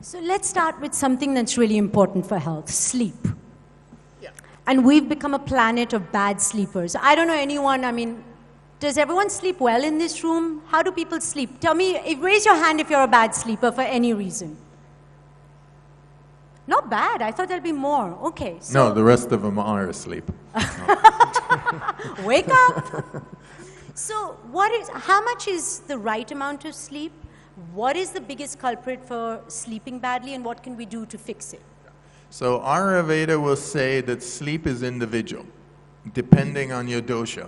So let's start with something that's really important for health, sleep. Yeah. And we've become a planet of bad sleepers. I don't know anyone, does everyone sleep well in this room? How do people sleep? Tell me, raise your hand if you're a bad sleeper for any reason. Not bad, I thought there'd be more. Okay. So No, the rest of them are asleep. wake up. So how much is the right amount of sleep? What is the biggest culprit for sleeping badly, and what can we do to fix it? So Ayurveda will say that sleep is individual, depending on your dosha.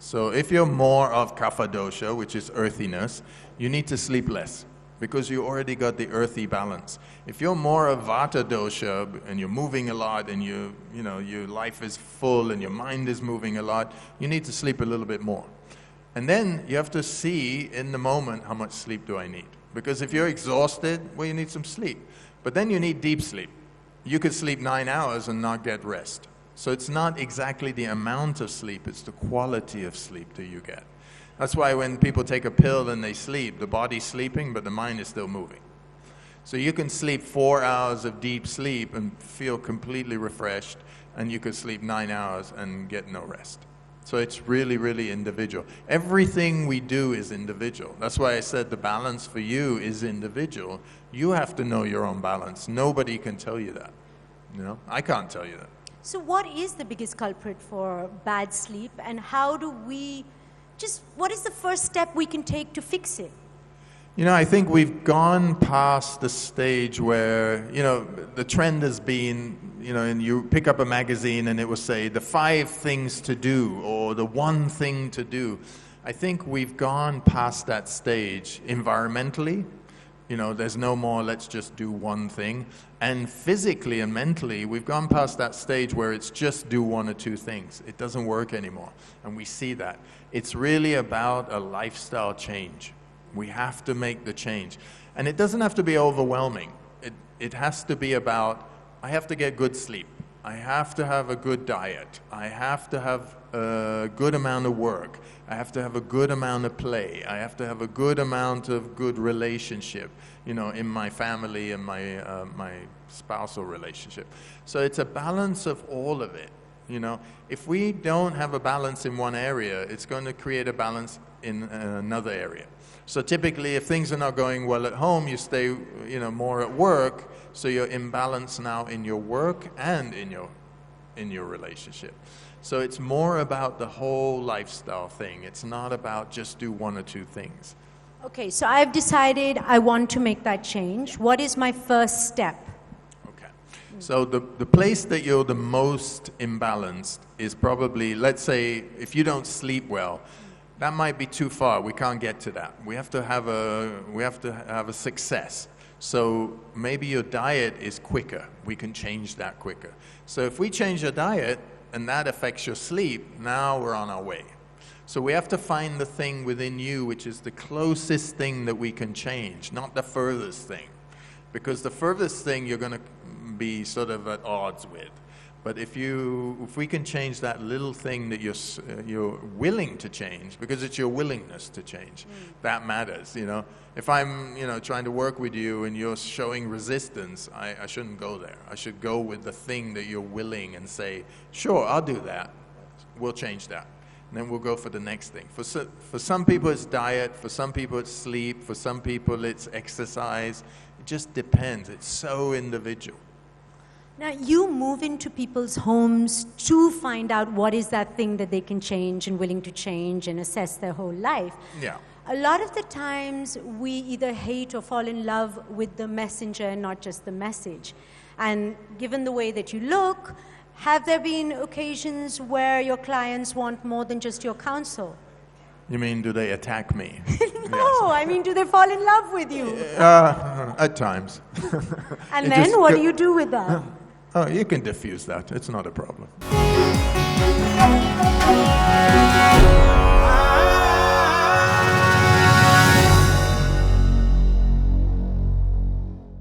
So if you're more of kapha dosha, which is earthiness, you need to sleep less because you already got the earthy balance. If you're more of vata dosha and you're moving a lot and your life is full and your mind is moving a lot, you need to sleep a little bit more. And then you have to see in the moment, how much sleep do I need? Because if you're exhausted, well, you need some sleep. But then you need deep sleep. You could sleep 9 hours and not get rest. So it's not exactly the amount of sleep, it's the quality of sleep that you get. That's why when people take a pill and they sleep, the body's sleeping, but the mind is still moving. So you can sleep 4 hours of deep sleep and feel completely refreshed, and you could sleep 9 hours and get no rest. So it's really, really individual. Everything we do is individual. That's why I said the balance for you is individual. You have to know your own balance. Nobody can tell you that. I can't tell you that. So what is the biggest culprit for bad sleep, and what is the first step we can take to fix it? I think we've gone past the stage where, the trend has been, and you pick up a magazine and it will say the 5 things to do or the 1 thing to do. I think we've gone past that stage environmentally. There's no more let's just do 1 thing. And physically and mentally, we've gone past that stage where it's just do 1 or 2 things. It doesn't work anymore. And we see that. It's really about a lifestyle change. We have to make the change. And it doesn't have to be overwhelming. It has to be about, I have to get good sleep. I have to have a good diet. I have to have a good amount of work. I have to have a good amount of play. I have to have a good amount of good relationship, in my family and my spousal relationship. So it's a balance of all of it. If we don't have a balance in one area, it's going to create a balance in another area. So typically, if things are not going well at home, you stay, more at work. So you're imbalanced now in your work and in your relationship. So it's more about the whole lifestyle thing. It's not about just do 1 or 2 things. Okay, so I've decided I want to make that change. What is my first step? Okay. So the place that you're the most imbalanced is probably, let's say, if you don't sleep well, that might be too far. We can't get to that. We have to have a success. So maybe your diet is quicker. We can change that quicker. So if we change your diet and that affects your sleep, now we're on our way. So we have to find the thing within you which is the closest thing that we can change, not the furthest thing. Because the furthest thing you're going to be sort of at odds with. But if we can change that little thing that you're willing to change, because it's your willingness to change, that matters. If I'm trying to work with you and you're showing resistance, I shouldn't go there. I should go with the thing that you're willing and say, sure, I'll do that. We'll change that. And then we'll go for the next thing. For some people it's diet, for some people it's sleep, for some people it's exercise. It just depends. It's so individual. Now, you move into people's homes to find out what is that thing that they can change and willing to change and assess their whole life. Yeah. A lot of the times, we either hate or fall in love with the messenger and not just the message. And given the way that you look, have there been occasions where your clients want more than just your counsel? You mean, do they attack me? No, Yes. I mean, do they fall in love with you? At times. And then what do you do with that? Oh, you can diffuse that. It's not a problem.